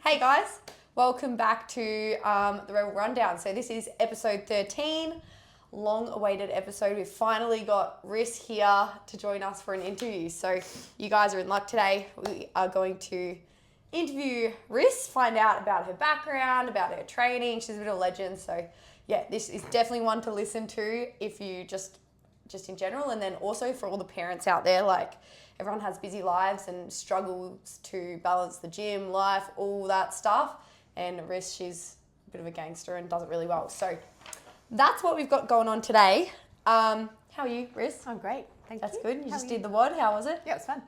Hey guys, welcome back to the Rebel Rundown. So this is episode 13, long-awaited episode. We've finally got Riss here to join us for an interview. So you guys are in luck today. We are going to interview Riss, find out about her background, about her training. She's a bit of a legend. So yeah, this is definitely one to listen to if you just in general, and then also for all the parents out there, like everyone has busy lives and struggles to balance the gym, life, all that stuff. And Riss, she's a bit of a gangster and does it really well. So that's what we've got going on today. How are you, Riss? I'm great, thank you. That's good. You just did the WOD. How was it? Yeah, it was fun.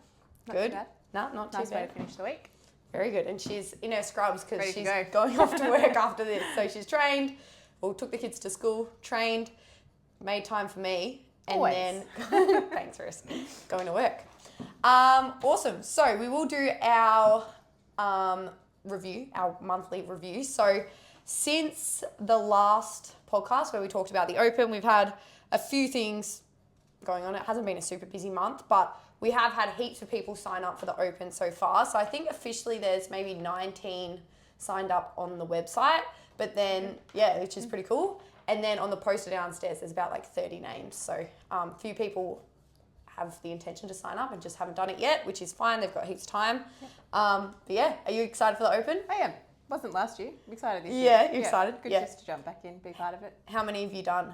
Not good. Too bad. No, not nice too way bad. to finish the week. Very good. And she's in her scrubs because Ready to she's go. going off to work after this. So she's trained, took the kids to school, trained, made time for me. And Always. then, thanks, Riss, going to work. Awesome. So we will do our review, our monthly review. So since the last podcast where we talked about the Open, we've had a few things going on. It hasn't been a super busy month, but we have had heaps of people sign up for the Open so far. So I think officially there's maybe 19 signed up on the website, but then, yeah, which is pretty cool. And then on the poster downstairs, there's about like 30 names. So a few people have the intention to sign up and just haven't done it yet, which is fine. They've got heaps of time. But yeah, are you excited for the Open? I am. Wasn't last year. I'm excited this year. Yeah, you're excited? Good Yeah. just to jump back in, be part of it. How many have you done?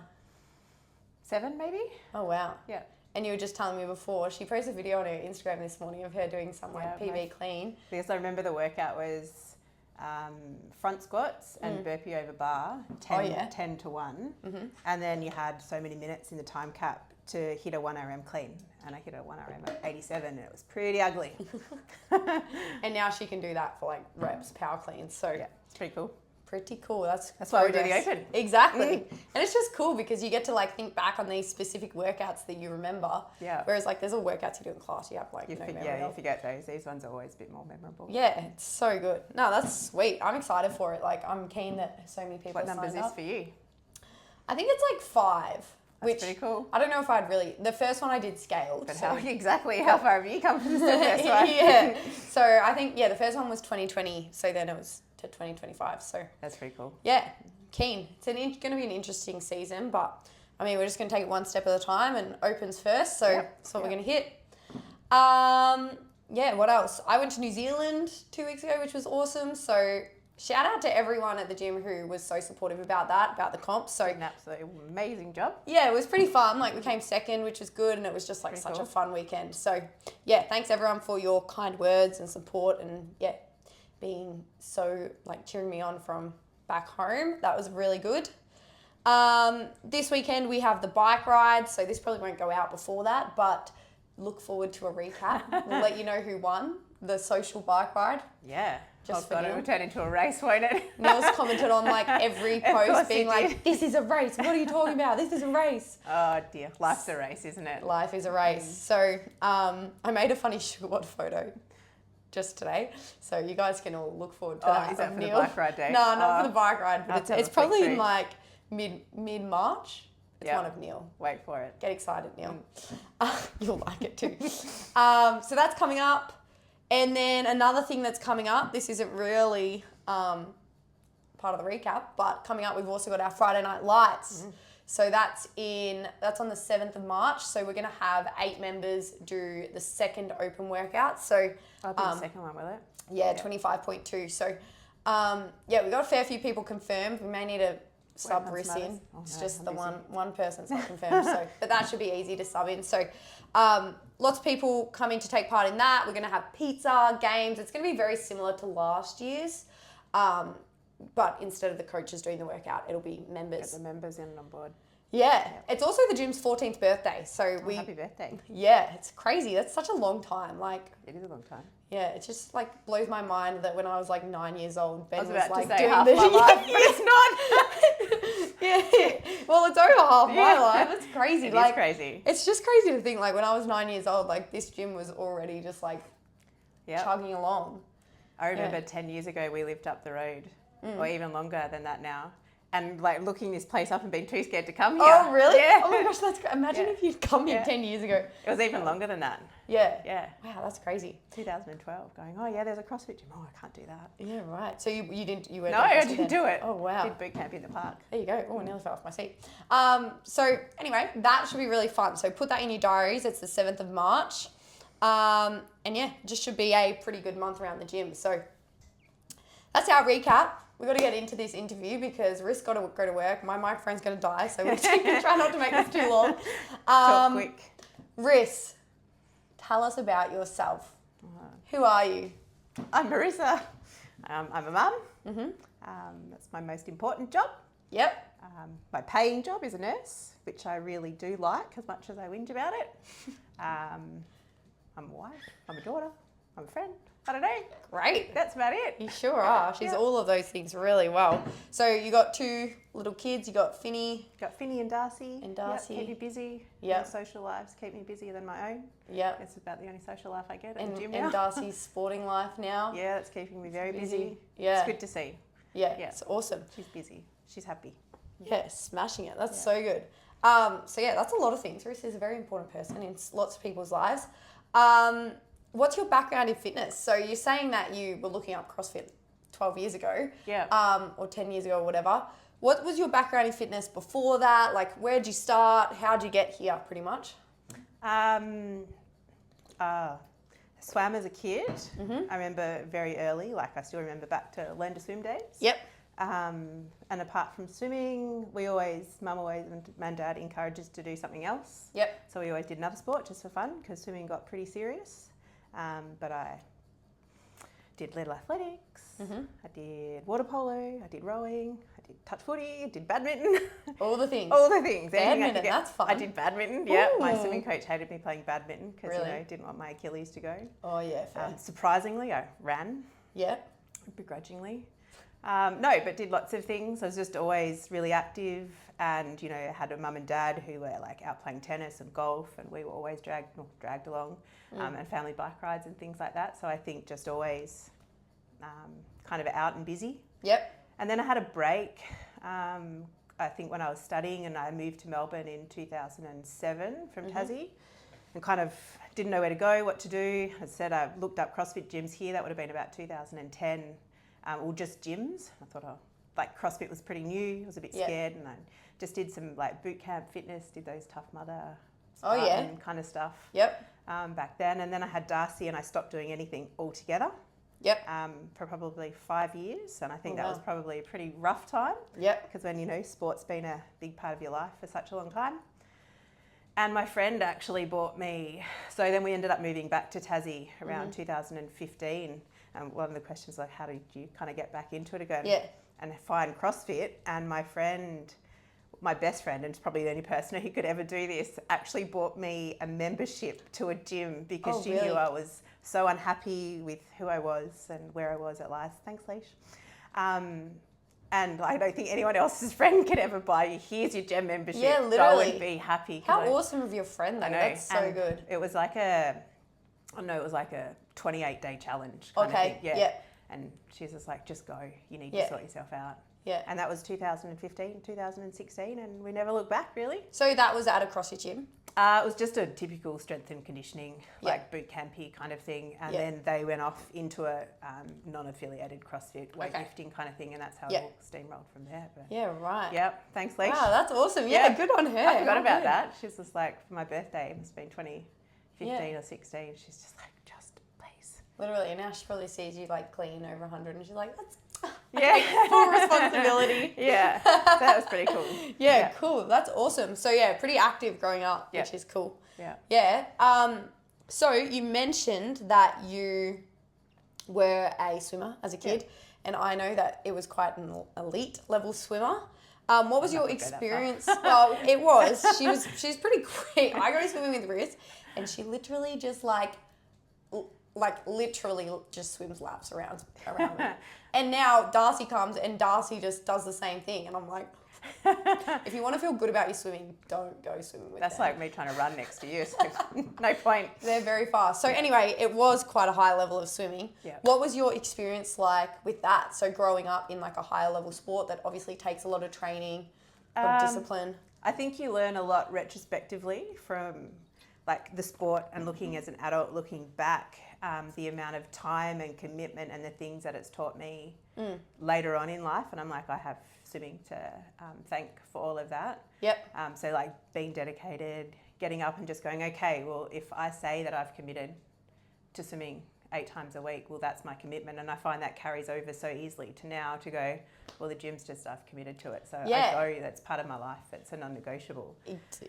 7 maybe? Oh, wow. Yeah. And you were just telling me before, she posted a video on her Instagram this morning of her doing some like PB clean. Because I remember the workout was front squats and burpee over bar, 10 to 1. Mm-hmm. And then you had so many minutes in the time cap to hit a 1RM clean. And I hit a 1RM at 87 and it was pretty ugly. And now she can do that for like reps, power cleans. So yeah, it's pretty cool. Pretty cool. That's why we do the Open. Exactly. And it's just cool because you get to like think back on these specific workouts that you remember. Yeah. Whereas like there's all workouts you do in class, you have like no memory you of. forget those. These ones are always a bit more memorable. Yeah, it's so good. No, that's sweet. I'm excited for it. Like I'm keen that so many people What numbers signed is up. for you? I think it's like 5. That's which pretty cool. I don't know if I'd really. The first one I did scaled. But so. how far have you come from the first one? Yeah. So I think the first one was 2020. So then it was to 2025. So that's pretty cool. Yeah, keen. It's going to be an interesting season, but I mean we're just going to take it one step at a time and Opens first. So that's what we're going to hit. What else? I went to New Zealand 2 weeks ago, which was awesome. So shout out to everyone at the gym who was so supportive about the comp. So an absolutely amazing job. Yeah, it was pretty fun. Like we came second, which was good, and it was just like such a fun weekend. So yeah, thanks everyone for your kind words and support, and being so like cheering me on from back home. That was really good. This weekend we have the bike ride, so this probably won't go out before that, but look forward to a recap. We'll let you know who won the social bike ride. Yeah. Just for it Neil. will turn into a race, won't it? Neil's commented on like every post being like, this is a race. What are you talking about? This is a race. Oh dear. Life's a race, isn't it? Life is a race. So I made a funny sugar WOD photo just today. So you guys can all look forward to that. Is that for Neil. the bike ride day? No, not for the bike ride, but it's probably in through. like mid-March. It's one of Neil. Wait for it. Get excited, Neil. You'll like it too. So that's coming up. And then another thing that's coming up, this isn't really part of the recap, but coming up we've also got our Friday Night Lights. Mm-hmm. So that's on the 7th of March. So we're going to have 8 members do the second Open workout. So I'll do the second one, will it? Yeah, 25.2. So we got a fair few people confirmed. We may need a sub Riss in. It's just the one person's not confirmed. So, but that should be easy to sub in. So lots of people coming to take part in that. We're going to have pizza, games. It's going to be very similar to last year's. But instead of the coaches doing the workout, it'll be members. Get the members in and on board. Yeah. It's also the gym's 14th birthday. So happy birthday. Yeah, it's crazy. That's such a long time. Like it is a long time. Yeah, it just like blows my mind that when I was like 9 years old, Ben was like to say doing half my life, but it's not. Yeah. Well, it's over half my life. It's crazy. It like, is crazy. It's just crazy to think like when I was 9 years old, like this gym was already just like chugging along. I remember 10 years ago we lived up the road, or even longer than that now. and like looking this place up and being too scared to come here. Oh, really? Yeah. Oh my gosh, that's great. Imagine if you'd come here 10 years ago. It was even longer than that. Yeah. Yeah. Wow, that's crazy. 2012, going, oh yeah, there's a CrossFit gym. Oh, I can't do that. Yeah, right. So you didn't, you were No, I didn't do it. Oh, wow. Did boot camp in the park. There you go. Oh, I nearly fell off my seat. So anyway, that should be really fun. So put that in your diaries. It's the 7th of March. And yeah, just should be a pretty good month around the gym. So that's our recap. We've got to get into this interview because Riss got to go to work. My microphone's going to die, so we're going to try not to make this too long. Talk quick. Riss, tell us about yourself. Who are you? I'm Marisa. I'm a mum. Mm-hmm. That's my most important job. Yep. My paying job is a nurse, which I really do like as much as I whinge about it. I'm a wife. I'm a daughter. I'm a friend. I don't know. Great. That's about it. You sure are. She's all of those things really well. So you got 2 little kids. You got Finny. Got Finny and Darcy. Darcy. Yep, keep me busy. Yeah. Social lives keep me busier than my own. Yeah. It's about the only social life I get at the gym now. And Darcy's sporting life now. Yeah, that's keeping me very busy. Yeah. It's good to see. Yeah. It's awesome. She's busy. She's happy. Yeah, smashing it. That's so good. So yeah, that's a lot of things. Riss is a very important person in lots of people's lives. What's your background in fitness? So you're saying that you were looking up CrossFit 12 years ago. Yeah. Or 10 years ago or whatever. What was your background in fitness before that? Like, where'd you start? How'd you get here, pretty much? Swam as a kid. Mm-hmm. I remember very early, like I still remember back to Learn to Swim days. Yep. And apart from swimming, Mum always and Dad encouraged us to do something else. Yep. So we always did another sport just for fun because swimming got pretty serious. But I did little athletics. Mm-hmm. I did water polo. I did rowing. I did touch footy. I did badminton. All the things. All the things. Badminton, that's fun. I did badminton. Yeah. My swimming coach hated me playing badminton because didn't want my Achilles to go. Oh yeah, fair. Surprisingly, I ran. Yeah. Begrudgingly. No, but did lots of things. I was just always really active and, had a mum and dad who were like out playing tennis and golf and we were always dragged along and family bike rides and things like that. So I think just always kind of out and busy. Yep. And then I had a break, I think when I was studying and I moved to Melbourne in 2007 from Tassie and kind of didn't know where to go, what to do. As I said, I looked up CrossFit gyms here. That would have been about 2010. Or just gyms. I thought, like CrossFit was pretty new. I was a bit scared and I just did some like boot camp fitness, did those Tough Mudder kind of stuff back then. And then I had Darcy and I stopped doing anything altogether for probably 5 years. And I think that was probably a pretty rough time because when, sport's been a big part of your life for such a long time. And my friend actually bought me, so then we ended up moving back to Tassie around 2015. One of the questions like, how did you kind of get back into it again? Yeah. And find CrossFit. And my best friend, and it's probably the only person who could ever do this, actually bought me a membership to a gym because she knew I was so unhappy with who I was and where I was at life. Thanks, Leash. And I don't think anyone else's friend could ever buy you, here's your gym membership. Yeah, literally. Go and be happy. How awesome of your friend, though. I know. That's so good. It was like a 28-day challenge kind of thing. Yeah. And she's just like, just go. You need to sort yourself out. Yeah. And that was 2015, 2016, and we never looked back, really. So that was at a CrossFit gym? It was just a typical strength and conditioning, like boot campy kind of thing. And then they went off into a non-affiliated CrossFit weightlifting kind of thing, and that's how it all steamrolled from there. But yeah, right. Yep. Thanks, Leash. Wow, that's awesome. Yeah, good on her. I forgot about that. She's just like, for my birthday, it must have been 2015 or 16. She's just like, just please. Literally, and now she probably sees you like clean over 100 and she's like, that's full responsibility. Yeah, that was pretty cool. Yeah, cool. That's awesome. So yeah, pretty active growing up, which is cool. Yeah. Yeah. So you mentioned that you were a swimmer as a kid, and I know that it was quite an elite level swimmer. What was your experience? Well, it was. She's pretty quick. I go swimming with Riss, and she literally just literally just swims laps around me. And now Darcy comes and Darcy just does the same thing. And I'm like, If you want to feel good about your swimming, don't go swimming with That's them. like me trying to run next to you. So no point. They're very fast. So anyway, it was quite a high level of swimming. Yeah. What was your experience like with that? So growing up in like a higher level sport that obviously takes a lot of training, a lot of discipline. I think you learn a lot retrospectively from like the sport and looking as an adult, looking back, the amount of time and commitment and the things that it's taught me later on in life. And I'm like, I have swimming to thank for all of that. Yep. So like being dedicated, getting up and just going, okay, well, if I say that I've committed to swimming 8 times a week, well, that's my commitment. And I find that carries over so easily to now to go, well, the gym's just, I've committed to it. So I go, that's part of my life. It's a non-negotiable.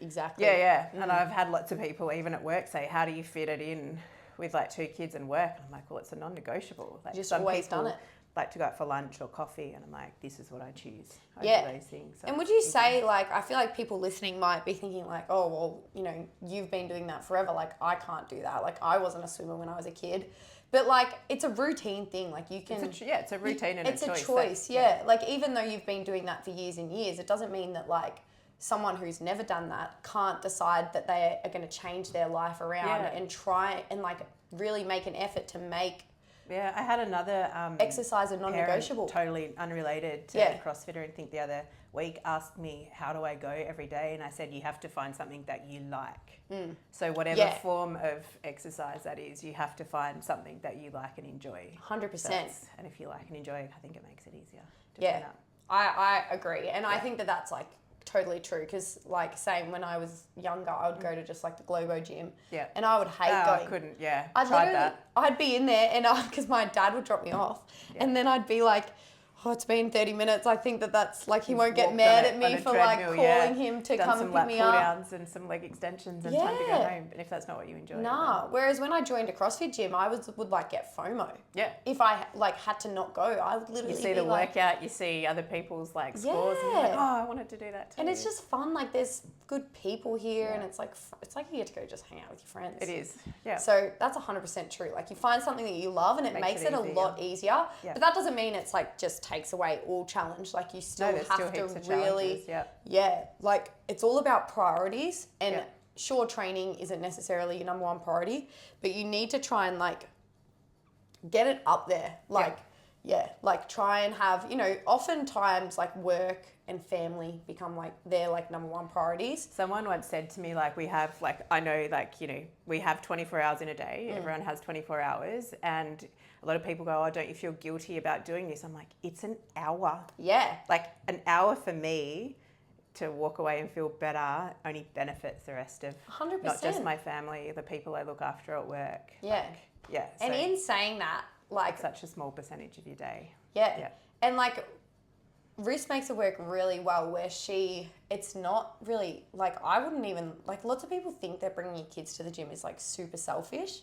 Exactly. Yeah. And I've had lots of people, even at work, say, how do you fit it in with like 2 kids and work? And I'm like, well, it's a non-negotiable. Like, Just some always people done it. like to go out for lunch or coffee, and I'm like, this is what I choose over those things. So and would you say, like, I feel like people listening might be thinking like, oh, well, you know, you've been doing that forever. Like, I can't do that. Like, I wasn't a swimmer when I was a kid. But, like, it's a routine thing. Like, you can... It's a routine and it's a choice. It's a choice, yeah. Like, even though you've been doing that for years and years, it doesn't mean that, like, someone who's never done that can't decide that they are going to change their life around and try and, like, really make an effort to make... Yeah, I had another exercise a non-negotiable. Totally unrelated to CrossFitter, and think the other week asked me, how do I go every day? And I said, you have to find something that you like. So whatever form of exercise that is, you have to find something that you like and enjoy. 100%. And if you like and enjoy, I think it makes it easier to turn up. I agree. And I think that that's like totally true, because like same when I was younger, I would go to just like the Globo gym and I would hate going. I couldn't, tried that. I'd be in there and because my dad would drop me off and then I'd be like, oh, it's been 30 minutes. I think that's like, he won't get mad at me for like calling him to come and pick me up. Done some pull downs and some leg extensions and time to go home. And if that's not what you enjoy. Nah. Whereas when I joined a CrossFit gym, I would like get FOMO. Yeah. If I like had to not go, I would literally You see the workout, you see other people's like scores and you're like, oh, I wanted to do that too. And it's just fun. Like there's good people here and it's like you get to go just hang out with your friends. It is. Yeah. So that's 100% true. Like you find something that you love and it makes it a lot easier. Yeah. But that doesn't mean it's like just takes away all challenge. Like you still have to really, like it's all about priorities, and sure, training isn't necessarily your number one priority, but you need to try and like get it up there. Like, like try and have, you know, oftentimes like work and family become like their like number one priorities. Someone once said to me, like, we have like, I know like, you know, we have 24 hours in a day. Everyone has 24 hours. And a lot of people go, oh, don't you feel guilty about doing this? I'm like, it's an hour. Yeah. Like an hour for me to walk away and feel better only benefits the rest of 100%. Not just my family, the people I look after at work. Yeah. Like, and in saying that, like such a small percentage of your day. Yeah. And like Riss makes it work really well where it's not really like, I wouldn't even like, lots of people think that bringing your kids to the gym is like super selfish,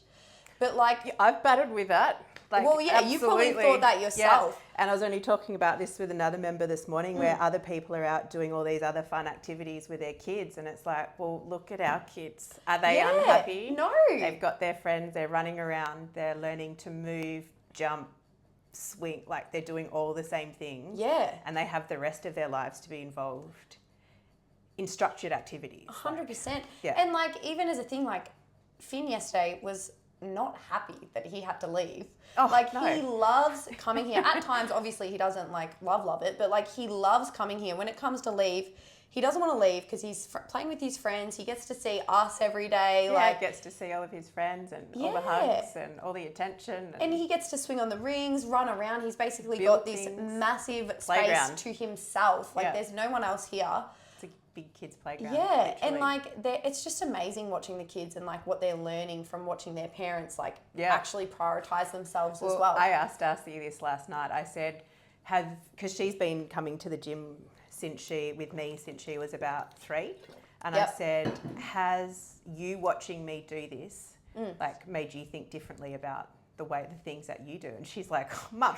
but like I've battled with that. Like, well, yeah, you probably thought that yourself. Yeah. And I was only talking about this with another member this morning where other people are out doing all these other fun activities with their kids. And it's like, well, look at our kids. Are they unhappy? No. They've got their friends. They're running around. They're learning to move, jump, swing. Like they're doing all the same things. Yeah. And they have the rest of their lives to be involved in structured activities. 100%. Yeah. And like, even as a thing, like Finn yesterday was not happy that he had to leave. Oh, like he loves coming here. At times, obviously, he doesn't like love it, but like he loves coming here. When it comes to leave, he doesn't want to leave because he's playing with his friends. He gets to see us every day. Yeah, like gets to see all of his friends and all the hugs and all the attention. And he gets to swing on the rings, run around. He's basically got this massive space to himself. Like there's no one else here. Big kids playground. Yeah, literally. and like it's just amazing watching the kids and like what they're learning from watching their parents like actually prioritize themselves as well. I asked Darcy this last night. I said, because she's been coming to the gym since she was about 3, and I said, has you watching me do this like made you think differently about the things that you do? And she's like, Mum,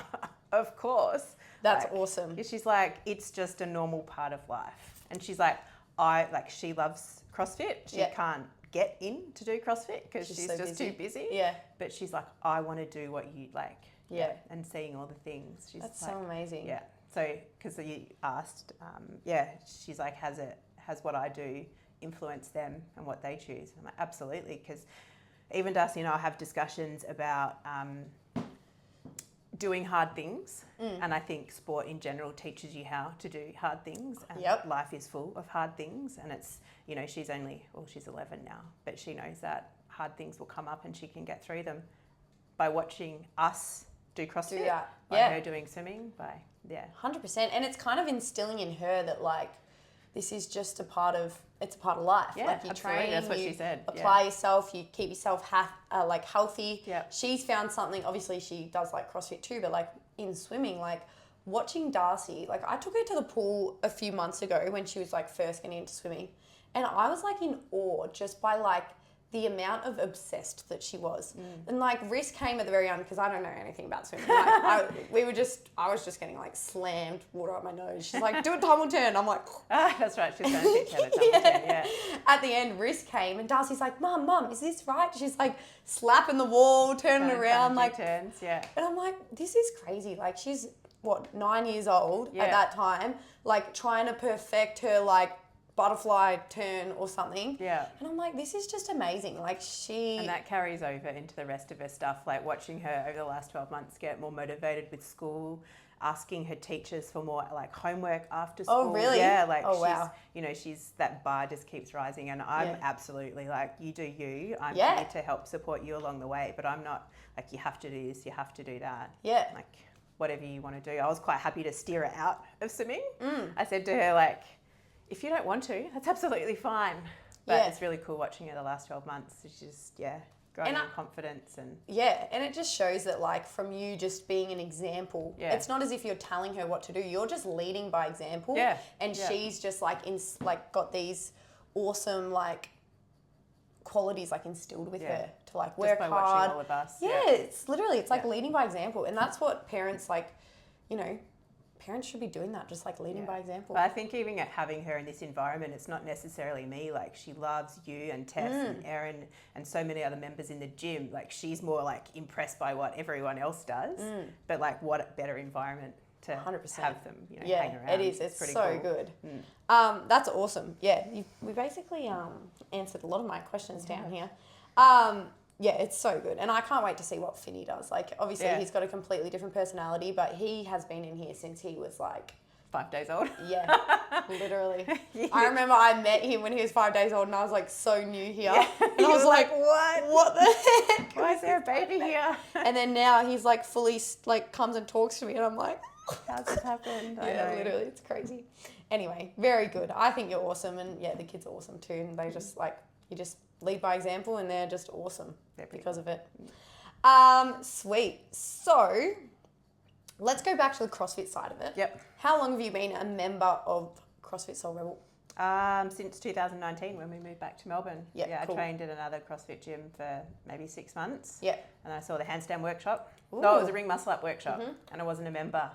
of course. That's awesome. She's like, it's just a normal part of life. And she's like, she loves CrossFit. She can't get in to do CrossFit because she's so just too busy. Yeah. But she's like, I want to do what you like. Yeah. And seeing all the things. That's so amazing. Yeah. So, because you asked, she's like, has what I do influenced them and what they choose? I'm like, absolutely, because even Darcy and I have discussions about doing hard things, and I think sport in general teaches you how to do hard things, and life is full of hard things, and it's, she's 11 now, but she knows that hard things will come up and she can get through them by watching us do CrossFit, by her doing swimming, 100%. And it's kind of instilling in her that like this is just a part of life. Yeah, like you train, that's what she said. Apply yourself, you keep yourself healthy. Yeah. She's found something, obviously she does like CrossFit too, but like in swimming, like watching Darcy, like I took her to the pool a few months ago when she was like first getting into swimming, and I was like in awe just by like the amount of obsessed that she was. And like Riss came at the very end because I don't know anything about swimming. Like, I was just getting like slammed water up my nose. She's like, do a tumble turn. I'm like, that's right. She's going to teach her to tumble turn. Yeah. At the end, Riss came and Darcy's like, Mum, is this right? She's like slapping the wall, turning around, like turns. Yeah. And I'm like, this is crazy. Like she's 9 years old at that time, like trying to perfect her like butterfly turn or something. Yeah. And I'm like, this is just amazing. Like And that carries over into the rest of her stuff, like watching her over the last 12 months get more motivated with school, asking her teachers for more like homework after school. Oh, really? Yeah, like wow. she's that bar just keeps rising, and I'm absolutely like, you do you. I'm here to help support you along the way, but I'm not like, you have to do this, you have to do that. Yeah. Like whatever you want to do. I was quite happy to steer her out of swimming. I said to her, like, if you don't want to, that's absolutely fine. But it's really cool watching her the last 12 months. She's just, growing in confidence. And and it just shows that like from you just being an example, it's not as if you're telling her what to do. You're just leading by example. Yeah. And she's just like, got these awesome like qualities like instilled with her to like work just by hard. Watching all of us. Yeah, it's literally, it's like leading by example. And that's what parents like, parents should be doing that, just like leading by example. But I think even at having her in this environment, it's not necessarily me. Like she loves you and Tess and Erin and so many other members in the gym. Like she's more like impressed by what everyone else does. But like what a better environment to 100%. Have them, hang around. It is. It's pretty so cool. good. That's awesome. Yeah, we basically answered a lot of my questions down here. It's so good. And I can't wait to see what Finney does. Like, obviously, he's got a completely different personality, but he has been in here since he was like 5 days old. Yeah, literally. I remember I met him when he was 5 days old and I was like so new here. And I was like, what the heck? Why is there a baby here? And then now he's like fully like comes and talks to me and I'm like, how's this happened? Literally, it's crazy. Anyway, very good. I think you're awesome, and the kids are awesome too. And they just like, you just lead by example, and they're just awesome because of it. Sweet. So let's go back to the CrossFit side of it. Yep. How long have you been a member of CrossFit Soul Rebel? Since 2019 when we moved back to Melbourne. Cool. I trained at another CrossFit gym for maybe 6 months. Yeah. And I saw the handstand workshop. Ooh. No, it was a ring muscle up workshop, and I wasn't a member.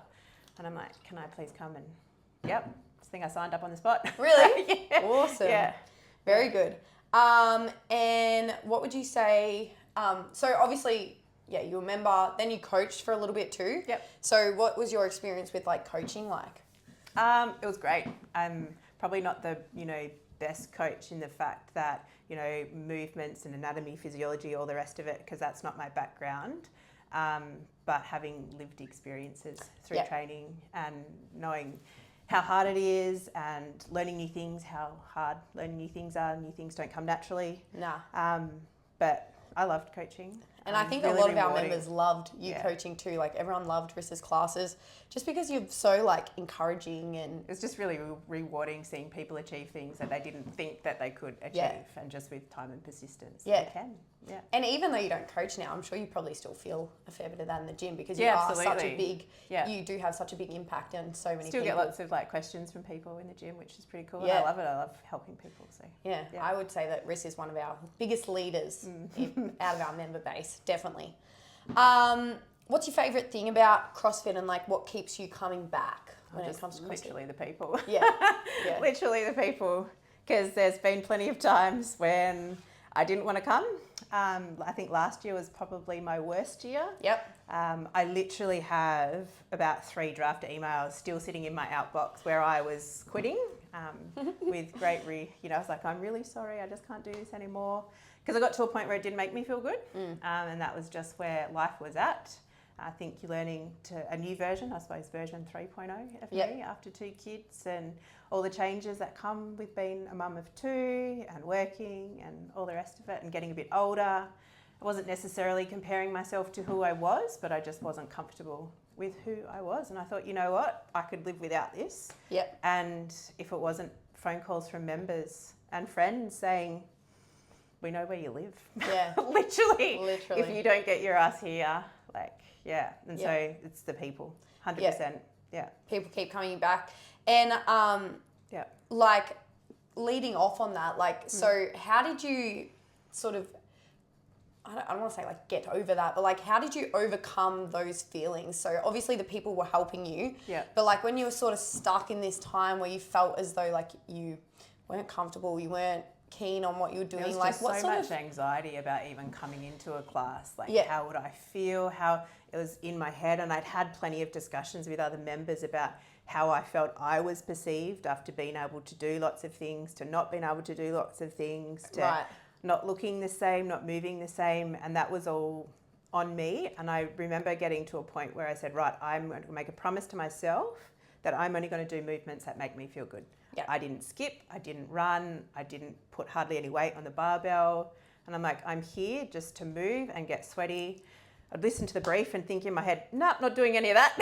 And I'm like, can I please come? And I think I signed up on the spot. Really? Yeah. Awesome. Yeah. Very good. And what would you say? So obviously, you were a member, then you coached for a little bit too. Yep. So what was your experience with like coaching like? It was great. I'm probably not the, best coach in the fact that, movements and anatomy, physiology, all the rest of it, because that's not my background. But having lived experiences through training and knowing how hard it is and learning new things, how hard learning new things are. New things don't come naturally. Nah. But I loved coaching. And I think really a lot of our members loved you coaching too. Like everyone loved Rissa's classes just because you're so like encouraging, and it's just really rewarding seeing people achieve things that they didn't think that they could achieve, and just with time and persistence they can. Yeah. And even though you don't coach now, I'm sure you probably still feel a fair bit of that in the gym because you are such a big, you do have such a big impact on so many people. Still get lots of like questions from people in the gym, which is pretty cool. Yeah. And I love it. I love helping people. So I would say that Riss is one of our biggest leaders out of our member base, definitely. What's your favourite thing about CrossFit and like what keeps you coming back when it comes to CrossFit? Literally the people. Yeah. Literally the people. Because there's been plenty of times when I didn't want to come. I think last year was probably my worst year. Yep. I literally have about 3 draft emails still sitting in my outbox where I was quitting with great, I was like, I'm really sorry, I just can't do this anymore. Because I got to a point where it didn't make me feel good. And that was just where life was at. I think you're learning to a new version, I suppose version 3.0 of me after 2 kids and all the changes that come with being a mum of 2 and working and all the rest of it and getting a bit older. I wasn't necessarily comparing myself to who I was, but I just wasn't comfortable with who I was. And I thought, you know what, I could live without this. Yep. And if it wasn't phone calls from members and friends saying, we know where you live. Yeah. Literally. If you don't get your ass here, and so it's the people, 100%. Yeah. People keep coming back. And like leading off on that, like, so how did you sort of, I don't want to say like get over that, but like how did you overcome those feelings? So obviously the people were helping you, but like when you were sort of stuck in this time where you felt as though like you weren't comfortable, you weren't keen on what you were doing, there was like just what so sort much of anxiety about even coming into a class, like how would I feel, how it was in my head. And I'd had plenty of discussions with other members about how I felt I was perceived after being able to do lots of things, to not being able to do lots of things, to not looking the same, not moving the same. And that was all on me. And I remember getting to a point where I said, right, I'm going to make a promise to myself that I'm only going to do movements that make me feel good. I didn't skip, I didn't run, I didn't put hardly any weight on the barbell. And I'm like, I'm here just to move and get sweaty. I'd listen to the brief and think in my head, nah, not doing any of that.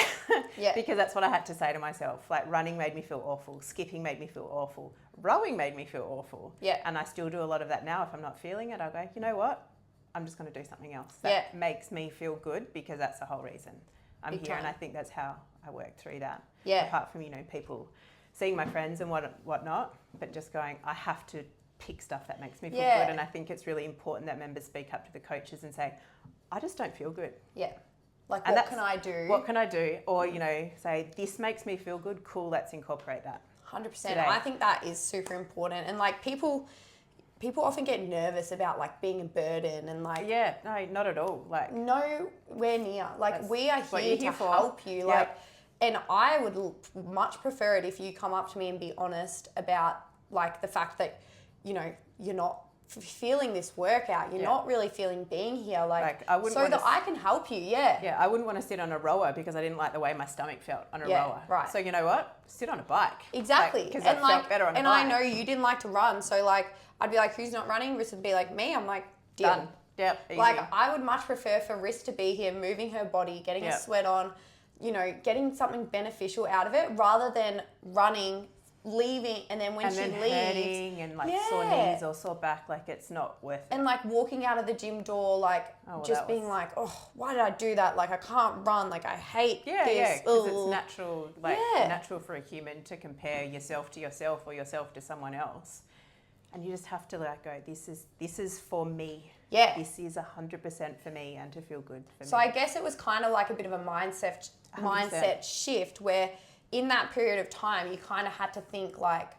Because that's what I had to say to myself. Like running made me feel awful, skipping made me feel awful, rowing made me feel awful. And I still do a lot of that now. If I'm not feeling it, I'll go, you know what? I'm just going to do something else that makes me feel good, because that's the whole reason I'm here. And I think that's how I work through that. Apart from, people seeing my friends and whatnot, but just going, I have to pick stuff that makes me feel good. And I think it's really important that members speak up to the coaches and say, I just don't feel good. Like, what can I do? What can I do? Or, say, this makes me feel good. Cool, let's incorporate that. 100%. Today. I think that is super important. And, like, people often get nervous about, like, being a burden and, like... Yeah, no, not at all. Like, nowhere near. Like, we are here to help you. Like, and I would much prefer it if you come up to me and be honest about, like, the fact that, you're not feeling this workout, you're not really feeling being here, like I wouldn't so that I can help you. I wouldn't want to sit on a rower because I didn't like the way my stomach felt on a rower. So you know what, sit on a bike. Exactly. Because I felt better on a bike. And I know you didn't like to run, so like I'd be like, who's not running? Riss would be like, me. I'm like, deal. Done. Easy. Like I would much prefer for Riss to be here, moving her body, getting a sweat on, getting something beneficial out of it, rather than running, leaving, and then when she leaves, hurting and like sore knees or sore back, like it's not worth it. And like walking out of the gym door, like being like, oh, why did I do that? Like I can't run. Like I hate this. Yeah, because it's natural, natural for a human to compare yourself to yourself or yourself to someone else, and you just have to like go, this is for me. Yeah, this is 100% for me, and to feel good for me. So I guess it was kind of like a bit of a mindset shift where, in that period of time, you kind of had to think like,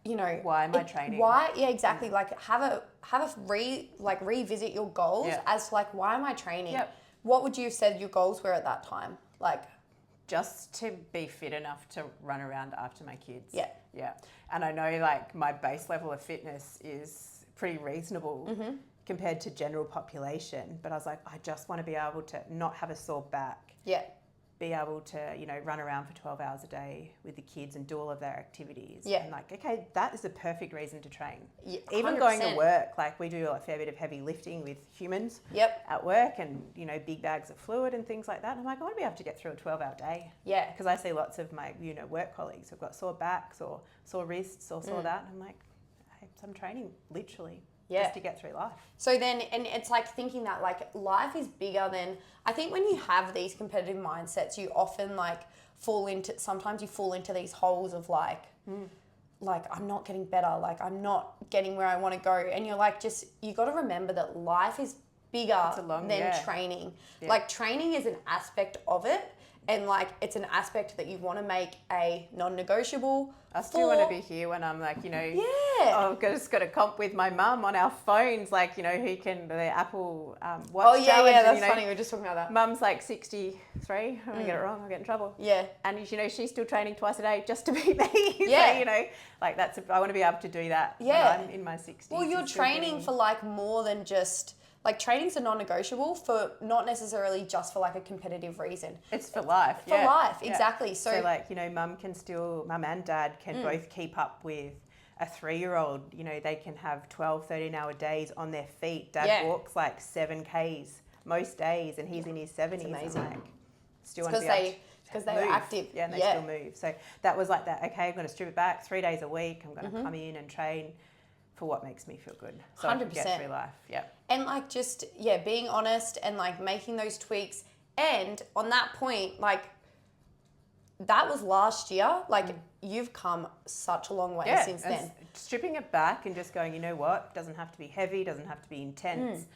why am I training? Why? Yeah, exactly. Like revisit your goals as to like, why am I training? Yep. What would you have said your goals were at that time? Like, just to be fit enough to run around after my kids. Yeah. Yeah. And I know like my base level of fitness is pretty reasonable compared to general population, but I was like, I just want to be able to not have a sore back. Yeah. Be able to, run around for 12 hours a day with the kids and do all of their activities. Yeah. And like, okay, that is a perfect reason to train. Yeah, even going to work, like we do a fair bit of heavy lifting with humans at work and, big bags of fluid and things like that. And I'm like, I want to be able to get through a 12-hour day. Yeah. Because I see lots of my, work colleagues who've got sore backs or sore wrists or sore that. And I'm like, hey, I'm training literally. Just to get through life. So then, and it's like thinking that like life is bigger than, I think when you have these competitive mindsets, you often like sometimes you fall into these holes of like I'm not getting better, like I'm not getting where I want to go. And you're like, you got to remember that life is bigger than training. Yeah. Like training is an aspect of it. and like it's an aspect that you want to make a non-negotiable. I still want to be here when I'm like, Yeah. I've just got a comp with my mum on our phones, like, who can, the Apple Watch Oh, yeah, challenge. yeah, that's and, funny. We were just talking about that. Mum's like 63. I'm going to get it wrong. I'll get in trouble. Yeah. And, she's still training twice a day just to beat me. Yeah. So, like I want to be able to do that when I'm in my 60s. Well, you're training for like more than just... Like training's a non-negotiable for not necessarily just for like a competitive reason. It's for life. For life, exactly. So like, mum and dad can both keep up with a 3-year-old. They can have 12, 13-hour days on their feet. Dad walks like 7Ks most days and he's in his 70s. It's amazing. And, like, still because they were active. Yeah, and they still move. So that was like that, okay, I'm going to strip it back 3 days a week. I'm going to come in and train for what makes me feel good. So 100%. I can get through life. Yeah. And like just, being honest and like making those tweaks. And on that point, like that was last year. Like you've come such a long way since then. Stripping it back and just going, you know what? Doesn't have to be heavy, doesn't have to be intense.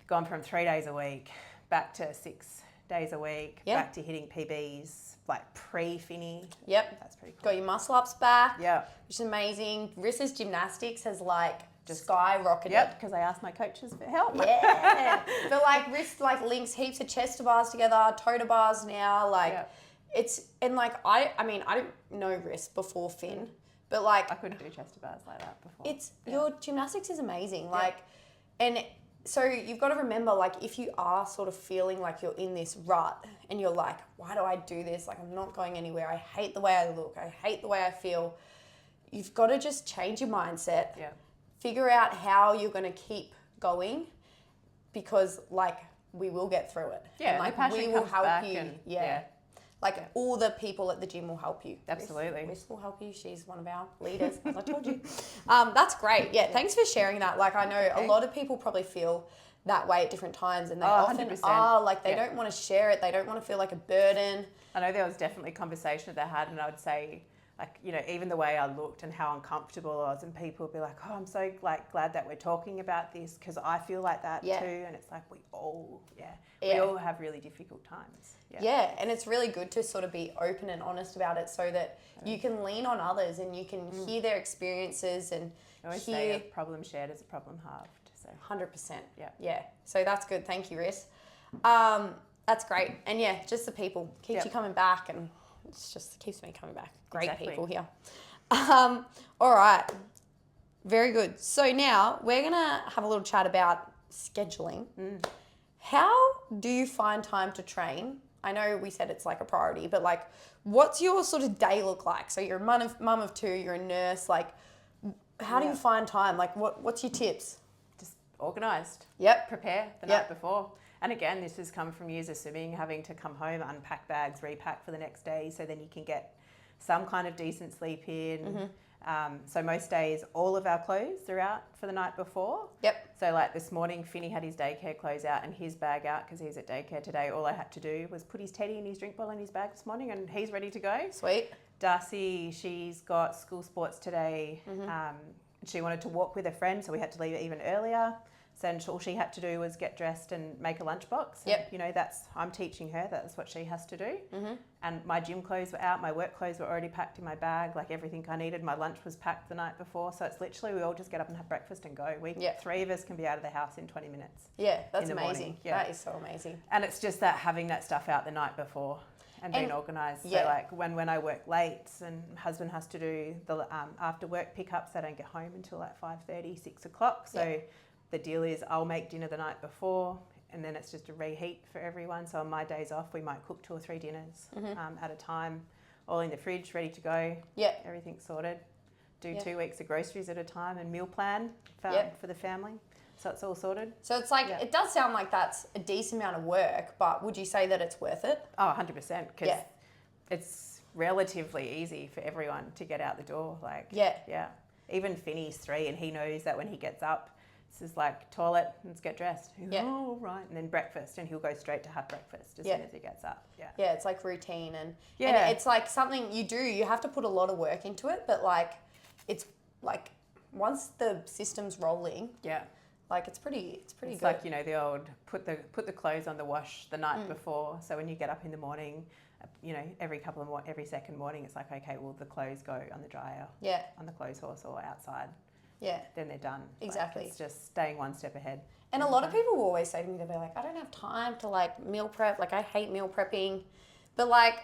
Gone from 3 days a week back to 6 days a week, back to hitting PBs, like pre-Finny. Yep. That's pretty cool. Got your muscle ups back. Yeah. Which is amazing. Rissa's gymnastics has like just skyrocketed. Yep, because I asked my coaches for help. Yeah. But like Riss like links heaps of chest to bars together, toe to bars now. Like it's, and like I don't know Riss before Finn, but like I couldn't do chest to bars like that before. It's your gymnastics is amazing. Like, and so you've got to remember, like, if you are sort of feeling like you're in this rut and you're like, why do I do this? Like, I'm not going anywhere. I hate the way I look. I hate the way I feel. You've got to just change your mindset. Yeah. Figure out how you're going to keep going because, like, we will get through it. Yeah, and, like, the passion we will comes help back you. and, All the people at the gym will help you. Absolutely. Riss will help you. She's one of our leaders, as I told you. That's great. Yeah, thanks for sharing that. Like, I know a lot of people probably feel that way at different times and they often 100%. are. Like, they don't want to share it. They don't want to feel like a burden. I know there was definitely conversation that they had, and I would say, like, even the way I looked and how uncomfortable I was, and people would be like, oh, I'm so glad that we're talking about this because I feel like that too. And it's like we all have really difficult times. Yeah, and it's really good to sort of be open and honest about it so that you can lean on others and you can hear their experiences and I always say a problem shared is a problem halved. So 100%. Yeah. Yeah. So that's good. Thank you, Riss. That's great. And just the people keeps you coming back, and it's just keeps me coming back. Great people here. All right. Very good. So now we're gonna have a little chat about scheduling. How do you find time to train? I know we said it's like a priority, but like, what's your sort of day look like? So you're a mum of two, you're a nurse. Like, how do you find time? Like, what's your tips? Just organised. Yep. Prepare the night before. And again, this has come from years of swimming, having to come home, unpack bags, repack for the next day, so then you can get some kind of decent sleep in. So most days, all of our clothes are out for the night before. Yep. So like this morning, Finny had his daycare clothes out and his bag out because he's at daycare today. All I had to do was put his teddy and his drink bottle in his bag this morning and he's ready to go. Sweet. Darcy, she's got school sports today. She wanted to walk with a friend, so we had to leave even earlier. So all she had to do was get dressed and make a lunchbox. Yep. And, I'm teaching her, that's what she has to do. And my gym clothes were out, my work clothes were already packed in my bag, like everything I needed. My lunch was packed the night before. So it's literally, we all just get up and have breakfast and go. Three of us can be out of the house in 20 minutes. Yeah, that's amazing. That is so amazing. And it's just that having that stuff out the night before and being organised. So like when I work late and husband has to do the after work pickups, I don't get home until like 5:30, 6 o'clock. So the deal is I'll make dinner the night before and then it's just a reheat for everyone. So on my days off, we might cook 2 or 3 dinners at a time, all in the fridge, ready to go. Yeah. Everything's sorted. Do 2 weeks of groceries at a time and meal plan for the family. So it's all sorted. So it's like, it does sound like that's a decent amount of work, but would you say that it's worth it? Oh, 100%. Because it's relatively easy for everyone to get out the door. Like, even Finny's 3 and he knows that when he gets up, this is like toilet, let's get dressed. Oh, right. And then breakfast, and he'll go straight to have breakfast as soon as he gets up. Yeah, it's like routine and it's like something you have to put a lot of work into it, but like it's like once the system's rolling, Like it's pretty It's good. like, the old put the clothes on the wash the night before. So when you get up in the morning, every second morning, it's like, okay, well, the clothes go on the dryer, on the clothes horse or outside. Yeah. Then they're done. Exactly. Like, it's just staying one step ahead. And a lot of people will always say to me, they'll be like, I don't have time to like meal prep. Like I hate meal prepping. But like,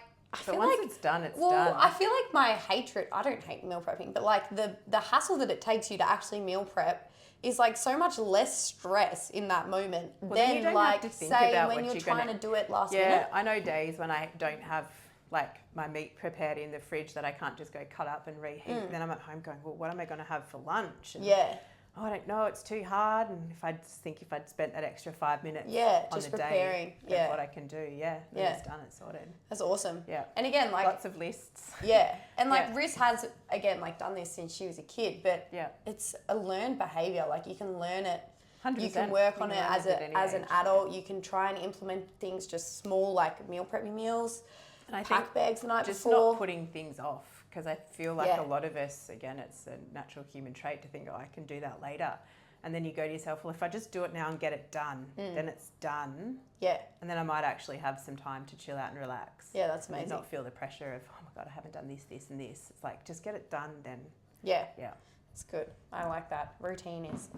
once it's done, it's done. Well, I feel like my hatred, I don't hate meal prepping, but like the hassle that it takes you to actually meal prep is like so much less stress in that moment than like say when you're trying to do it last minute. Yeah, I know days when I don't have like my meat prepared in the fridge that I can't just go cut up and reheat. And then I'm at home going, well, what am I going to have for lunch? And, oh, I don't know, it's too hard. And if I'd spent that extra 5 minutes on just the preparing. day, that's what I can do. Then it's done, it's sorted. That's awesome. Yeah. And again, like lots of lists. Yeah. And like Riz has again like done this since she was a kid, but yeah, it's a learned behavior. Like you can learn it. 100%. You can work on it as an adult. You can try and implement things just small like meal prepping meals. And I pack bags the night just before. Not putting things off, because I feel like a lot of us, again, it's a natural human trait to think, oh, I can do that later. And then you go to yourself, well, if I just do it now and get it done, then it's done. Yeah. And then I might actually have some time to chill out and relax. Yeah, that's amazing. And not feel the pressure of, oh my God, I haven't done this, this and this. It's like, just get it done then. Yeah. Yeah. It's good. I like that. Routine is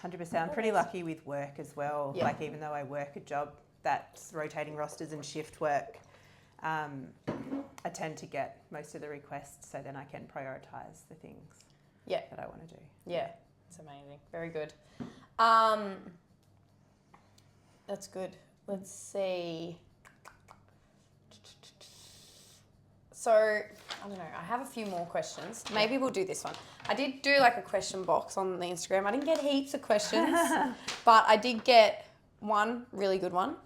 100%. I'm pretty lucky with work as well. Yeah. Like even though I work a job that's rotating rosters and shift work, I tend to get most of the requests, so then I can prioritise the things that I want to do. Yeah, it's amazing. Very good. That's good. Let's see. So, I don't know. I have a few more questions. Maybe we'll do this one. I did do like a question box on the Instagram. I didn't get heaps of questions, but I did get one really good one.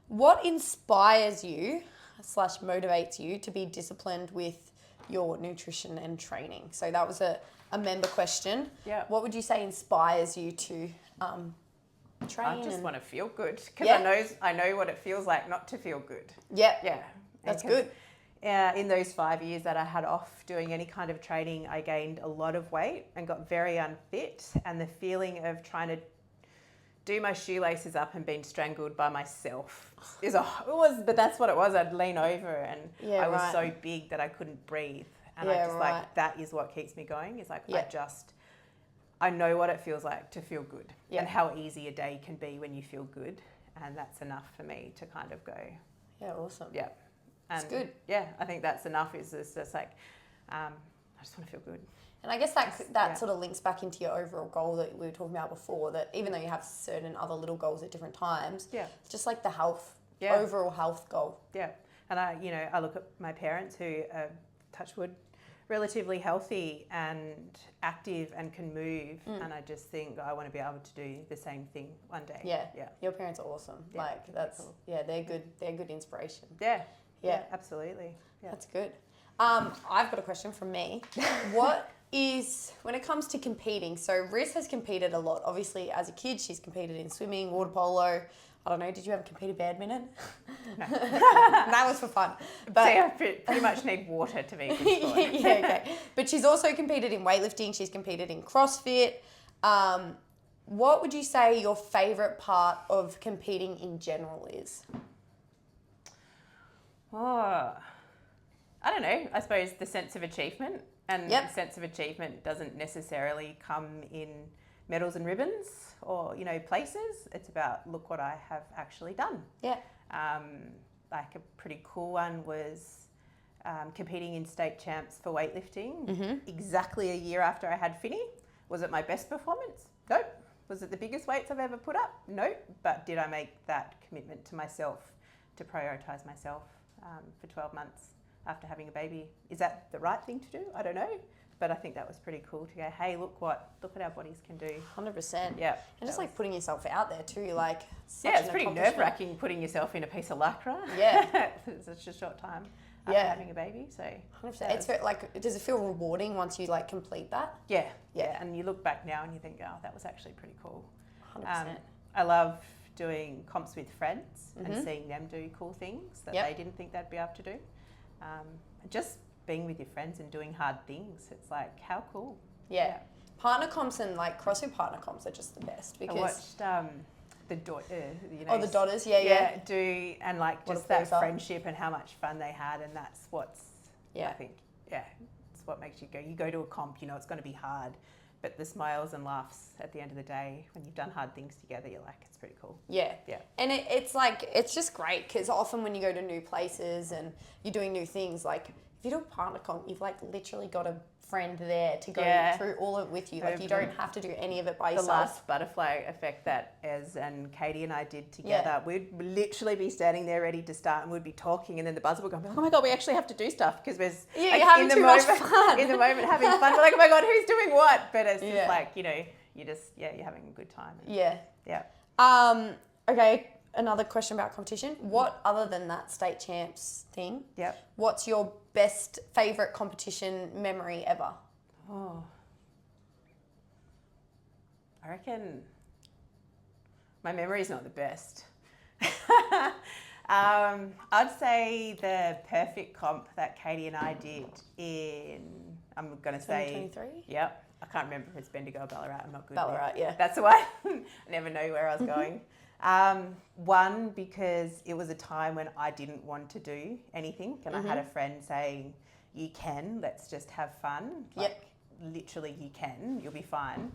What inspires you / motivates you to be disciplined with your nutrition and training? So that was a member question. Yeah. What would you say inspires you to train? I just want to feel good, because I know what it feels like not to feel good. Yeah. Yeah. That's good. In those 5 years that I had off doing any kind of training, I gained a lot of weight and got very unfit, and the feeling of trying to do my shoelaces up and being strangled by myself but that's what it was. I'd lean over and I was so big that I couldn't breathe, and like that is what keeps me going. Is like I know what it feels like to feel good and how easy a day can be when you feel good, and that's enough for me to kind of go. Yeah, awesome. Yeah, and it's good. Yeah, I think that's enough. It's just like I just want to feel good. And I guess that sort of links back into your overall goal that we were talking about before, that even though you have certain other little goals at different times, it's just like the overall health goal. Yeah. And I look at my parents who are, touch wood, relatively healthy and active and can move, and I just think I want to be able to do the same thing one day. Yeah. Your parents are awesome. Yeah, like that's cool. They're good inspiration. Yeah, absolutely. Yeah. That's good. I've got a question from me. What is, when it comes to competing, so Riz has competed a lot. Obviously, as a kid, she's competed in swimming, water polo. I don't know, did you ever compete in badminton? No. That was for fun. But see, I pretty much need water to be a good sport. Okay. But she's also competed in weightlifting. She's competed in CrossFit. What would you say your favourite part of competing in general is? Oh, I don't know. I suppose the sense of achievement. And the sense of achievement doesn't necessarily come in medals and ribbons or, places. It's about, look what I have actually done. Yeah. Like a pretty cool one was competing in state champs for weightlifting exactly a year after I had Finney. Was it my best performance? Nope. Was it the biggest weights I've ever put up? Nope. But did I make that commitment to myself to prioritise myself for 12 months? After having a baby. Is that the right thing to do? I don't know. But I think that was pretty cool to go, hey, look what our bodies can do. 100%. Yeah. And just like putting yourself out there too, like it's pretty nerve-wracking putting yourself in a piece of lycra. Yeah. It's such a short time after having a baby. So 100%. It's like, does it feel rewarding once you like complete that? Yeah. And you look back now and you think, oh, that was actually pretty cool. 100%. I love doing comps with friends and seeing them do cool things that they didn't think they'd be able to do. Just being with your friends and doing hard things, it's like, how cool. Yeah. Partner comps and like CrossFit partner comps are just the best because I watched the the daughters, yeah. do and like What just a that pleaser. friendship and how much fun they had, and that's what's I think it's what makes you go. You go to a comp, you know it's going to be hard, but the smiles and laughs at the end of the day when you've done hard things together, you're like, it's pretty cool. Yeah. And it's like, it's just great because often when you go to new places and you're doing new things, like if you do a partner comp, you've like literally got a friend there to go through all of it with you. Like you don't have to do any of it by yourself. The last butterfly effect that Ez and Katie and I did together, we'd literally be standing there ready to start and we'd be talking, and then the buzzer would go, oh my God, we actually have to do stuff because we're you're having too much fun. In the moment having fun. We're like, oh my God, who's doing what? But it's just like, you know, you're having a good time. Okay, another question about competition. What, other than that state champs thing, what's your best favourite competition memory ever? Oh, I reckon my memory's not the best. I'd say the perfect comp that Katie and I did in, I'm going to say... 2023? Yep. I can't remember if it's Bendigo or Ballarat. I'm not good Ballarat, there. That's the one. I never know where I was going. One, because it was a time when I didn't want to do anything, and I had a friend saying, you can, let's just have fun. Like, literally you can, you'll be fine.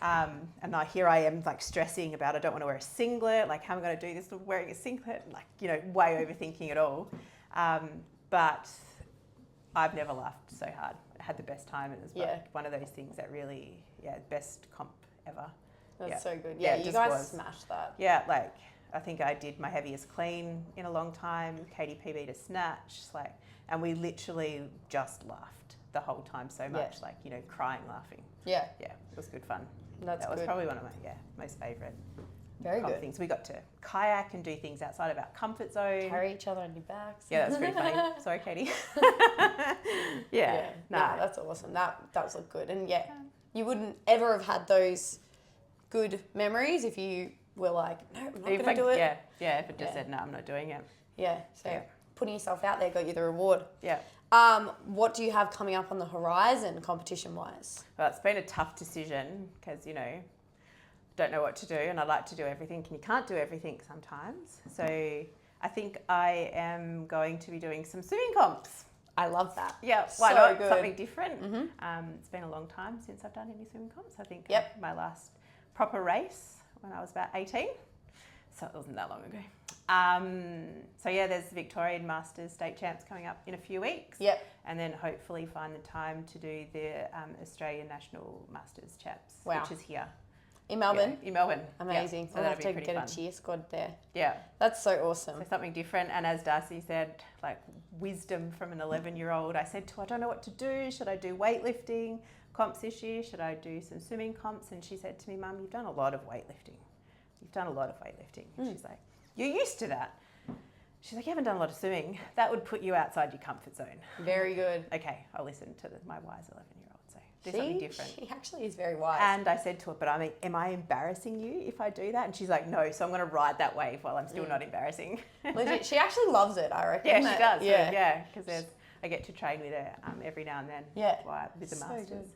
And here I am like stressing about, I don't want to wear a singlet, like how am I going to do this with wearing a singlet, like, you know, way overthinking it all. But I've never laughed so hard. I had the best time, and it was like one of those things that really, best comp ever. That's so good. Yeah, you guys smashed that. Yeah, like I think I did my heaviest clean in a long time. Katie PB'd a snatch, like, and we literally just laughed the whole time so much, like, you know, crying, laughing. Yeah, it was good fun. That was probably one of my most favourite things. We got to kayak and do things outside of our comfort zone. Carry each other on your backs. Yeah, that's pretty funny. Sorry, Katie. That's awesome. That was look good, and you wouldn't ever have had those good memories if you were like, no, I'm not going to do it. If it just said, no, I'm not doing it. Putting yourself out there got you the reward. What do you have coming up on the horizon competition-wise? Well, it's been a tough decision because, you know, don't know what to do, and I like to do everything, and you can't do everything sometimes. So I think I am going to be doing some swimming comps. I love that. Yeah, why not? Good. Something different. It's been a long time since I've done any swimming comps. I think my last proper race when I was about 18. So it wasn't that long ago. There's the Victorian Masters State Champs coming up in a few weeks. And then hopefully find the time to do the Australian National Masters Champs, which is here. In Melbourne? In Melbourne. Amazing. So we'll that'll have be to pretty get fun. A cheer squad there. Yeah. That's so awesome. So something different. And as Darcy said, like wisdom from an 11-year-old, I said to her, I don't know what to do. Should I do weightlifting comps this year? Should I do some swimming comps? And she said to me, Mum, you've done a lot of weightlifting. And she's like, you're used to that. She's like, you haven't done a lot of swimming. That would put you outside your comfort zone. Very good. Okay, I'll listen to my wise 11-year-old. So do something different. She actually is very wise. And I said to her, but am I embarrassing you if I do that? And she's like, no, so I'm going to ride that wave while I'm still not embarrassing. Legit, she actually loves it, I reckon. Yeah, she does. Yeah, because I get to train with her every now and then. With the Masters.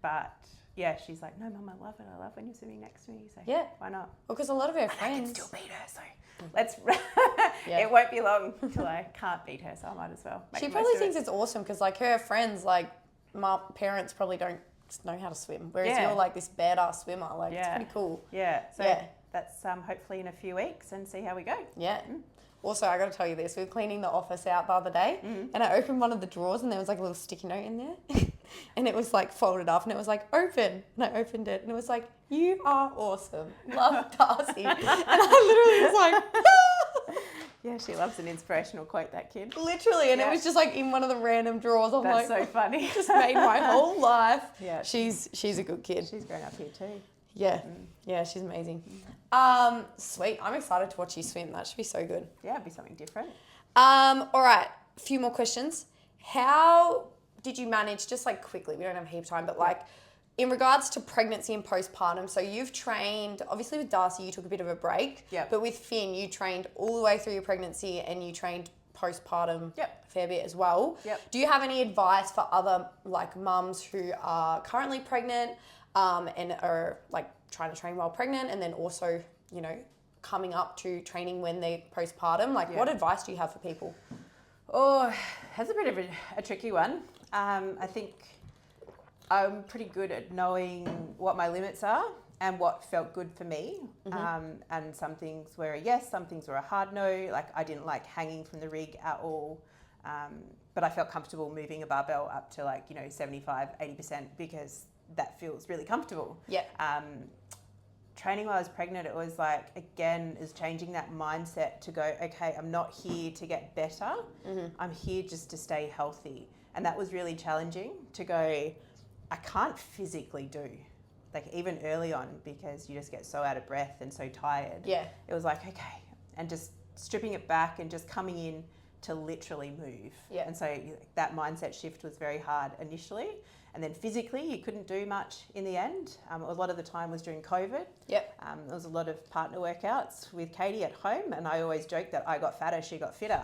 But yeah, she's like, no, Mum, I love it. I love when you're swimming next to me. So why not? Well, because a lot of her friends... I can still beat her, so let's... It won't be long until I can't beat her, so I might as well. She probably thinks it's awesome because, like, her friends, like, my parents probably don't know how to swim, whereas you're, like, this badass swimmer. Like, it's pretty cool. Yeah, so that's hopefully in a few weeks and see how we go. Yeah. Also, I got to tell you this. We were cleaning the office out the other day and I opened one of the drawers and there was, like, a little sticky note in there. And it was like folded up and it was like open. And I opened it and it was like, you are awesome. Love, Darcy. And I literally was like, yeah, she loves an inspirational quote, that kid. Literally. And it was just like in one of the random drawers. I'm That's like, so funny. It just made my whole life. Yeah. She's a good kid. She's grown up here too. Yeah. Yeah, she's amazing. Sweet. I'm excited to watch you swim. That should be so good. Yeah, it'd be something different. All right. A few more questions. How did you manage, just like quickly, we don't have a heap of time, but like in regards to pregnancy and postpartum, so you've trained, obviously with Darcy, you took a bit of a break, but with Finn, you trained all the way through your pregnancy and you trained postpartum Yep. a fair bit as well. Yep. Do you have any advice for other like mums who are currently pregnant and are like trying to train while pregnant, and then also, you know, coming up to training when they're postpartum? Like, what advice do you have for people? Oh, that's a bit of a tricky one. I think I'm pretty good at knowing what my limits are and what felt good for me. And some things were a yes, some things were a hard no. Like, I didn't like hanging from the rig at all. But I felt comfortable moving a barbell up to like, you know, 75, 80% because that feels really comfortable. Yeah. Training while I was pregnant, it was like, again, is changing that mindset to go, okay, I'm not here to get better. I'm here just to stay healthy. And that was really challenging to go, I can't physically do, like even early on, because you just get so out of breath and so tired. Yeah. It was like, okay, and just stripping it back and just coming in to literally move. Yeah. And so that mindset shift was very hard initially. And then physically, you couldn't do much in the end. A lot of the time was during COVID. Yep. There was a lot of partner workouts with Katie at home, and I always joked that I got fatter, she got fitter.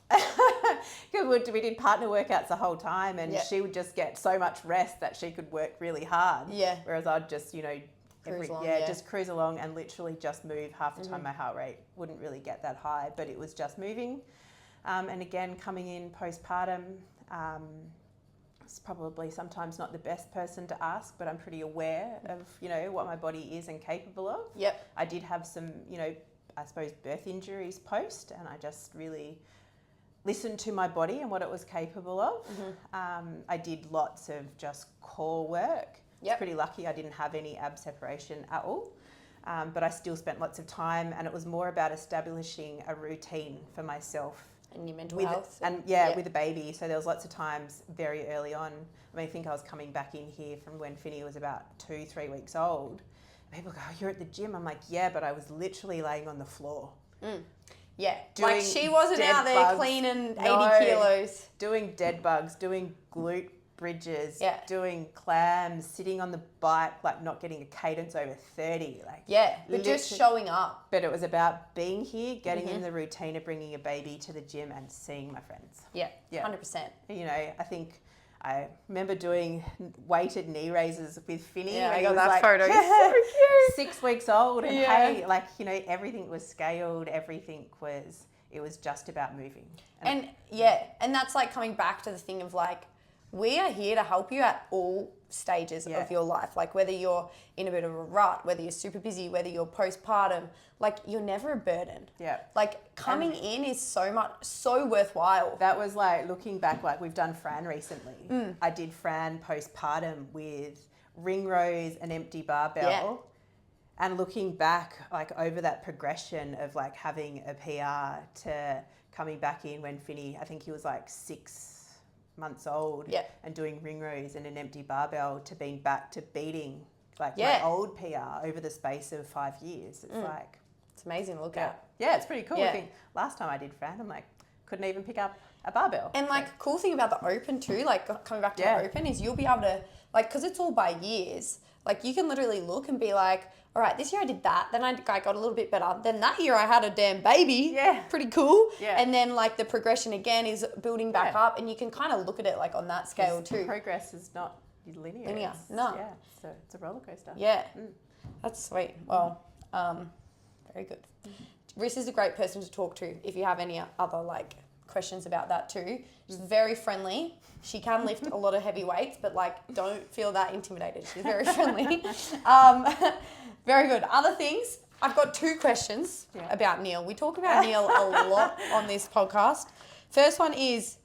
Because we did partner workouts the whole time, and she would just get so much rest that she could work really hard. Yeah. Whereas I'd just, you know, just cruise along and literally just move. Half the time my heart rate wouldn't really get that high, but it was just moving. And again, coming in postpartum, it's probably sometimes not the best person to ask, but I'm pretty aware of, you know, what my body is and capable of. Yep. I did have some, you know, I suppose birth injuries post, and I just really listened to my body and what it was capable of. I did lots of just core work. I was pretty lucky I didn't have any ab separation at all. But I still spent lots of time, and it was more about establishing a routine for myself. And your mental health. With a baby. So there was lots of times very early on. I mean, I think I was coming back in here from when Finny was about 2-3 weeks old. People go, oh, you're at the gym. I'm like, yeah, but I was literally laying on the floor. Yeah, like she wasn't out there cleaning 80 kilos. Doing dead bugs, doing glute bridges, doing clams, sitting on the bike, like not getting a cadence over 30. But just showing up. But it was about being here, getting in the routine of bringing a baby to the gym and seeing my friends. Yeah, 100%. You know, I think I remember doing weighted knee raises with Finny. Yeah, I got that photo. It's so cute. 6 weeks old, and hey, like, you know, everything was scaled, it was just about moving. And that's like coming back to the thing of like, we are here to help you at all stages of your life. Like whether you're in a bit of a rut, whether you're super busy, whether you're postpartum, like you're never a burden. Yeah. Like coming in is so worthwhile. That was like looking back, like we've done Fran recently. I did Fran postpartum with ring rows, an empty barbell. Yeah. And looking back, like over that progression of like having a PR to coming back in when Finny, I think he was like 6 months old, and doing ring rows and an empty barbell, to being back to beating like my old PR over the space of 5 years. It's like, it's amazing to look at. Yeah, it's pretty cool. I think last time I did Fran, I'm like, couldn't even pick up a barbell. And like cool thing about the open too, like coming back to the open, is you'll be able to, like, because it's all by years, like you can literally look and be like, all right, this year I did that, then I got a little bit better, then that year I had a damn baby, pretty cool, and then like the progression again is building back up, and you can kind of look at it like on that scale too. Progress is not linear. No. Yeah, so it's a roller coaster. Yeah, that's sweet. Well, very good. Riss is a great person to talk to if you have any other like questions about that too. She's very friendly. She can lift a lot of heavy weights, but like don't feel that intimidated. She's very friendly. Very good. Other things, I've got 2 questions about Neil. We talk about Neil a lot on this podcast. First one is,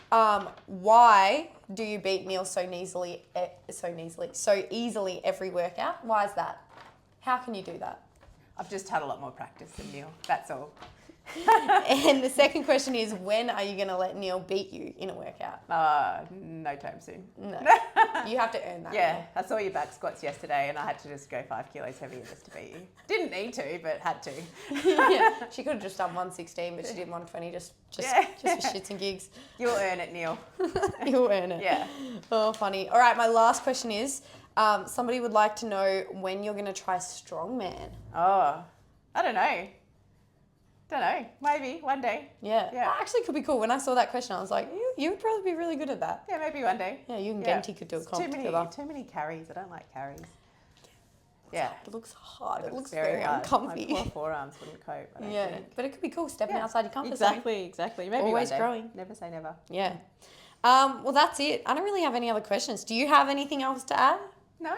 why do you beat Neil so easily every workout? Why is that? How can you do that? I've just had a lot more practice than Neil. That's all. And the second question is, when are you going to let Neil beat you in a workout? No time soon. No. You have to earn that. Yeah, I saw your back squats yesterday and I had to just go 5 kilos heavier just to beat you. Didn't need to, but had to. Yeah, she could have just done 116, but she did 120 just for shits and gigs. You'll earn it, Neil. You'll earn it. Yeah. Oh, funny. All right, my last question is, somebody would like to know when you're going to try strongman. Oh, I don't know. Don't know. Maybe one day. Yeah. Yeah. That actually could be cool. When I saw that question, I was like, you would probably be really good at that. Yeah, maybe one day. Yeah, you and Genty could do a comp together. Too many carries. I don't like carries. Yeah. It looks hard. It looks very very hard. uncomfy. My poor forearms wouldn't cope. I don't Yeah, think. but it could be cool stepping outside your comfort zone. Exactly. Maybe Always one day. growing. Never say never. Yeah. Well, that's it. I don't really have any other questions. Do you have anything else to add? No,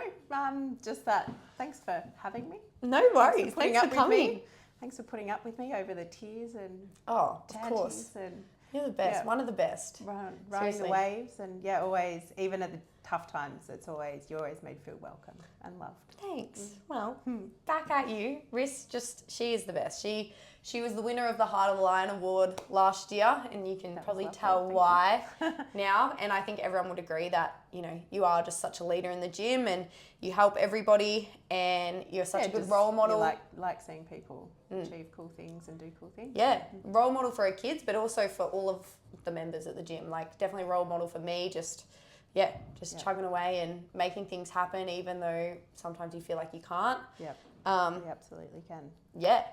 just that. Thanks for having me. No worries. Thanks for coming. Thanks for putting up with me over the tears and Oh, of course. and You're the best. Yeah. One of the best. riding Seriously. the waves. And always, even at the tough times, you're always made feel welcome and loved. Thanks. Well, back at you. Riss, she is the best. She was the winner of the Heart of the Lion Award last year, and you can probably lovely, tell thank why now. And I think everyone would agree that, you are just such a leader in the gym and you help everybody and you're such a good role model. You like seeing people achieve cool things and do cool things. Yeah, role model for our kids, but also for all of the members at the gym. Like, definitely role model for me, just chugging away and making things happen, even though sometimes you feel like you can't. Yep. You absolutely can. Yeah,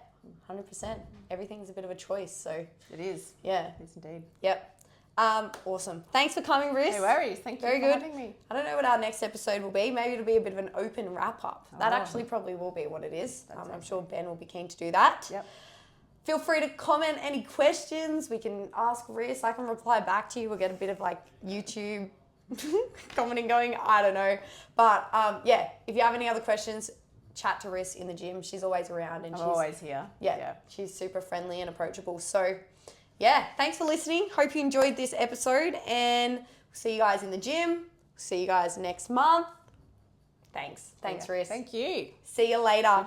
100%. Everything's a bit of a choice, so. It is. Yeah. It is indeed. Yep. Awesome. Thanks for coming, Riss. No worries. Thank you Very for good. having me. I don't know what our next episode will be. Maybe it'll be a bit of an open wrap-up. That actually probably will be what it is. I'm sure Ben will be keen to do that. Yep. Feel free to comment any questions. We can ask Riss. I can reply back to you. We'll get a bit of YouTube commenting going. I don't know. But if you have any other questions, chat to Riss in the gym. She's always around and she's always here. Yeah, she's super friendly and approachable. So thanks for listening. Hope you enjoyed this episode and see you guys in the gym. See you guys next month. Thanks, Riss. Thank you. See you later.